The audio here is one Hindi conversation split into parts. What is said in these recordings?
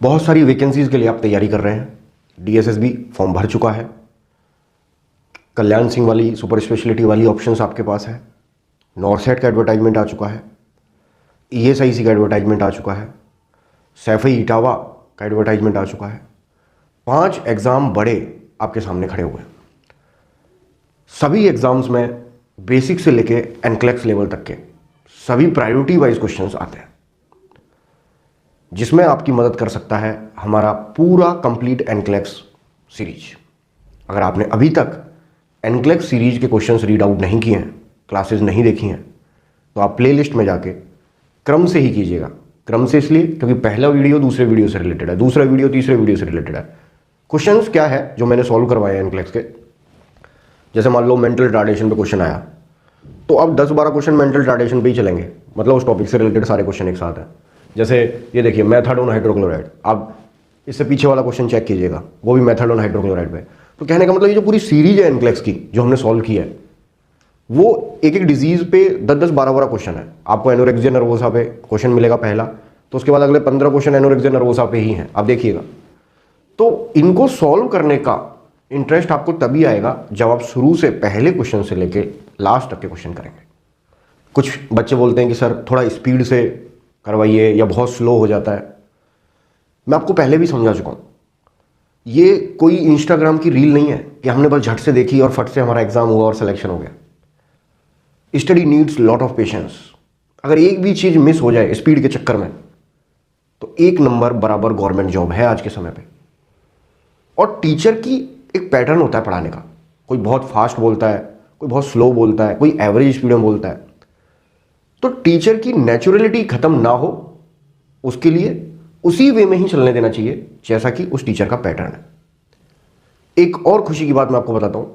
बहुत सारी वैकेंसीज के लिए आप तैयारी कर रहे हैं। डीएसएसबी फॉर्म भर चुका है, कल्याण सिंह वाली सुपर स्पेशलिटी वाली ऑप्शंस आपके पास है, नॉर्सेट का एडवर्टाइजमेंट आ चुका है, ईएसआईसी का एडवर्टाइजमेंट आ चुका है, सैफई इटावा का एडवर्टाइजमेंट आ चुका है। 5 एग्ज़ाम बड़े आपके सामने खड़े हुए हैं। सभी एग्ज़ाम्स में बेसिक से लेके एनक्लेक्स लेवल तक के सभी प्रायोरिटी वाइज क्वेश्चंस आते हैं, जिसमें आपकी मदद कर सकता है हमारा पूरा कंप्लीट एनक्लेक्स सीरीज। अगर आपने अभी तक एनक्लेक्स सीरीज के क्वेश्चंस रीड आउट नहीं किए हैं, क्लासेस नहीं देखी हैं, तो आप प्लेलिस्ट में जाके क्रम से ही कीजिएगा। क्रम से इसलिए क्योंकि पहला वीडियो दूसरे वीडियो से रिलेटेड है, दूसरा वीडियो तीसरे वीडियो से रिलेटेड है। क्वेश्चंस क्या है जो मैंने सॉल्व करवाए हैं एनक्लेक्स के, जैसे मान लो मेंटल रिटार्डेशन पे क्वेश्चन आया, तो अब 10-12 क्वेश्चन मेंटल रिटार्डेशन पे ही चलेंगे, मतलब उस टॉपिक से रिलेटेड सारे क्वेश्चन एक साथ हैं। जैसे ये देखिए मेथाडोन हाइड्रोक्लोराइड, आप इससे पीछे वाला क्वेश्चन चेक कीजिएगा, वो भी मेथाडोन हाइड्रोक्लोराइड पे। तो कहने का मतलब ये जो पूरी सीरीज है एनक्लेक्स की जो हमने सॉल्व की है, वो एक एक डिजीज पे 10-10, 12-12 क्वेश्चन है। आपको एनोरेक्सिया नर्वोसा पे क्वेश्चन मिलेगा पहला, तो उसके बाद अगले 15 क्वेश्चन एनोरेक्सिया नर्वोसा पे ही हैं, आप देखिएगा। तो इनको सॉल्व करने का इंटरेस्ट आपको तभी आएगा जब आप शुरू से पहले क्वेश्चन से लेके लास्ट तक के क्वेश्चन करेंगे। कुछ बच्चे बोलते हैं कि सर थोड़ा स्पीड से करवाइए या बहुत स्लो हो जाता है। मैं आपको पहले भी समझा चुका हूं, ये कोई इंस्टाग्राम की रील नहीं है कि हमने बस झट से देखी और फट से हमारा एग्जाम हुआ और सिलेक्शन हो गया। Study needs lot of patience. अगर एक भी चीज मिस हो जाए स्पीड के चक्कर में, तो 1 नंबर बराबर गवर्नमेंट जॉब है आज के समय पे। और टीचर की एक पैटर्न होता है पढ़ाने का, कोई बहुत फास्ट बोलता है, कोई बहुत स्लो बोलता है, कोई एवरेज स्पीड में बोलता है। तो टीचर की नेचुरलिटी खत्म ना हो, उसके लिए उसी वे में ही चलने देना चाहिए जैसा कि उस टीचर का पैटर्न है। एक और खुशी की बात मैं आपको बताता हूं,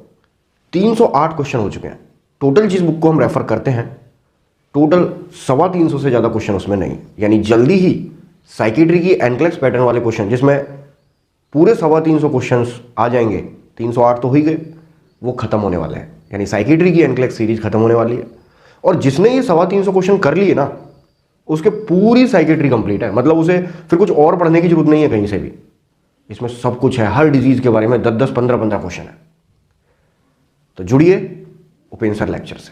308 क्वेश्चन हो चुके हैं टोटल। जिस बुक को हम रेफर करते हैं, टोटल 350 से ज्यादा क्वेश्चन उसमें नहीं, यानी जल्दी ही साइकेट्री की एनक्लेक्स पैटर्न वाले क्वेश्चन, जिसमें पूरे 350 क्वेश्चन आ जाएंगे, 308 तो हो ही गए, वो खत्म होने वाले हैं। यानी साइकेट्री की एनक्लेक्स सीरीज खत्म होने वाली है। और जिसने ये 350 क्वेश्चन कर लिए ना, उसके पूरी साइकेट्री कंप्लीट है। मतलब उसे फिर कुछ और पढ़ने की जरूरत नहीं है कहीं से भी। इसमें सब कुछ है, हर डिजीज के बारे में 10-10, 15-15 क्वेश्चन है। तो जुड़िए उपेंद्र सर लेक्चर से।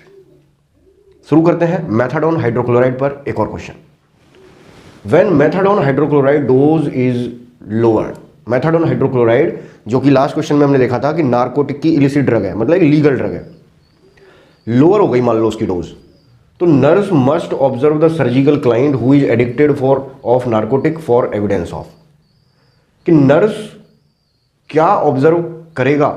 शुरू करते हैं मेथाडोन हाइड्रोक्लोराइड पर एक और question. When methadone hydrochloride dose is lower, methadone hydrochloride जो कि लास्ट क्वेश्चन में हमने देखा था कि नार्कोटिक की इलिसिट ड्रग है, मतलब लीगल ड्रग है, लोअर हो गई मान लो उसकी डोज, तो nurse must observe the surgical client who is addicted for of narcotic for evidence of, कि नर्स क्या ऑब्जर्व करेगा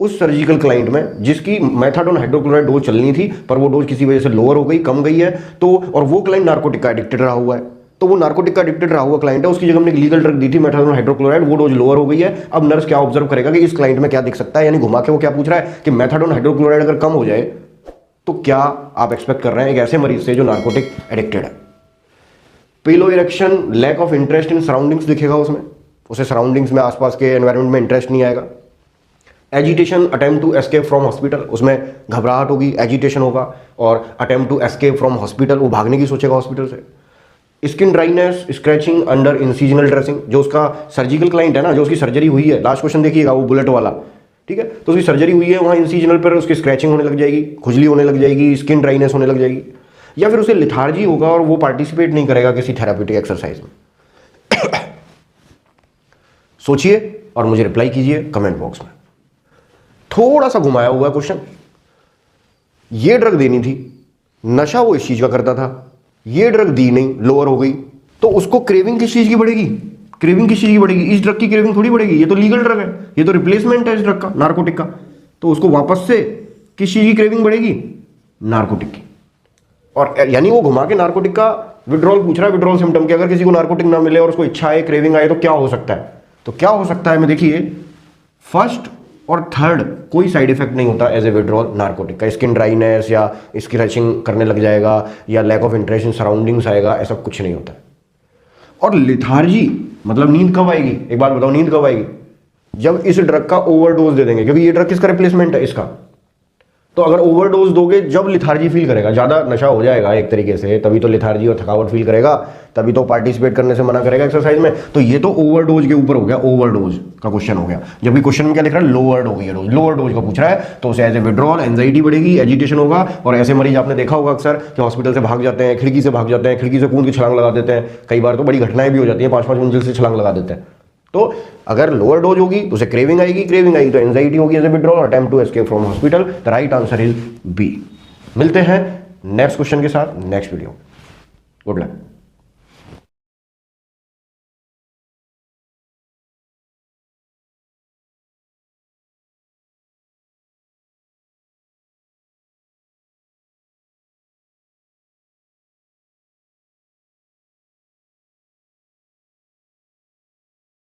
उस सर्जिकल क्लाइंट में जिसकी मेथाडोन हाइड्रोक्लोराइड डोज चलनी थी पर वो डोज किसी वजह से लोअर हो गई, कम गई है, तो और वो क्लाइंट नार्कोटिक का एडिक्टेड रहा हुआ है, तो वो नार्कोटिक का एडिक्टेड रहा हुआ क्लाइंट है, उसकी जगह हमने लीगल ड्रग दी थी मेथाडोन हाइड्रोक्लोराइड, वो डोज लोअर हो गई है। अब नर्स क्या ऑब्जर्व करेगा कि इस क्लाइंट में क्या दिख सकता है, यानी घुमा के वो क्या पूछ रहा है कि मेथाडोन हाइड्रोक्लोराइड अगर कम हो जाए तो क्या आप एक्सपेक्ट कर रहे हैं एक ऐसे मरीज से जो नार्कोटिक एडिक्टेड है। Piloerection, lack of interest in surroundings दिखेगा उसमें, उसे सराउंडिंग्स में आसपास के एनवायरनमेंट में इंटरेस्ट नहीं आएगा। Agitation, attempt to escape from hospital, उसमें घबराहट होगी, एजिटेशन होगा, और attempt to escape from hospital, वो भागने की सोचेगा हॉस्पिटल से। Skin dryness, scratching under incisional dressing, जो उसका सर्जिकल क्लाइंट है ना, जो उसकी सर्जरी हुई है, लास्ट क्वेश्चन देखिएगा वो बुलेट वाला, ठीक है, तो उसकी सर्जरी हुई है, वहाँ इंसिजनल पर उसकी स्क्रैचिंग होने लग जाएगी, खुजली होने लग जाएगी, स्किन ड्राइनेस होने लग जाएगी, या फिर उसे लिथार्जी होगा और वो पार्टिसिपेट नहीं करेगा किसी थेराप्यूटिक एक्सरसाइज में। सोचिए और मुझे रिप्लाई कीजिए कमेंट बॉक्स में। थोड़ा सा घुमाया हुआ क्वेश्चन, ये ड्रग देनी थी, नशा वो इस चीज का करता था, ये ड्रग दी नहीं, लोअर हो गई, तो उसको क्रेविंग किस चीज की बढ़ेगी, क्रेविंग किस चीज की बढ़ेगी, इस ड्रग की क्रेविंग थोड़ी बढ़ेगी, ये तो लीगल ड्रग है, ये तो रिप्लेसमेंट है इस ड्रग का, नार्कोटिक का, तो उसको वापस से किस चीज की क्रेविंग बढ़ेगी, नार्कोटिक की। और यानी वो घुमा के नार्कोटिक का विड्रॉल पूछ रहा है, विड्रॉल सिम्टम के, अगर किसी को नार्कोटिक ना मिले और उसको इच्छा आए, क्रेविंग आए, तो क्या हो सकता है, तो क्या हो सकता है मैं देखिए, फर्स्ट और थर्ड कोई साइड इफेक्ट नहीं होता एज ए विड्रॉल नार्कोटिक का। स्किन ड्राइनेस या स्क्रैचिंग करने लग जाएगा या lack of interest in surroundings आएगा, ऐसा कुछ नहीं होता है। और लिथार्जी मतलब नींद कब आएगी, एक बात बताओ, नींद कब आएगी, जब इस ड्रग का ओवरडोज दे देंगे, क्योंकि ये ड्रग किसका रिप्लेसमेंट है, इसका, तो अगर ओवरडोज दोगे, जब लिथार्जी फील करेगा, ज़्यादा नशा हो जाएगा एक तरीके से, तभी तो लिथार्जी और थकावट फील करेगा, तभी तो पार्टिसिपेट करने से मना करेगा एक्सरसाइज में। तो ये तो ओवरडोज के ऊपर हो गया, ओवरडोज का क्वेश्चन हो गया। जबकि क्वेश्चन में क्या लिख रहा है, लोअर डोज, लोअर डोज का पूछ रहा है, तो उसे एज ए विड्रॉल, एंजाइटी बढ़ेगी, एजिटेशन होगा। और ऐसे मरीज आपने देखा होगा अक्सर कि हॉस्पिटल से भाग जाते हैं, खिड़की से भाग जाते हैं, खिड़की से कूद के छलांग लगा देते हैं, कई बार तो बड़ी घटनाएं भी हो जाती हैं, 5-5 मंजिल से छलांग लगा देते हैं। तो अगर लोअर डोज होगी तो उसे क्रेविंग आएगी, क्रेविंग आएगी तो एंजाइटी होगी एज ए विड्रॉल, और attempt to escape from hospital. The right answer is B. मिलते हैं नेक्स्ट क्वेश्चन के साथ नेक्स्ट वीडियो। Good luck.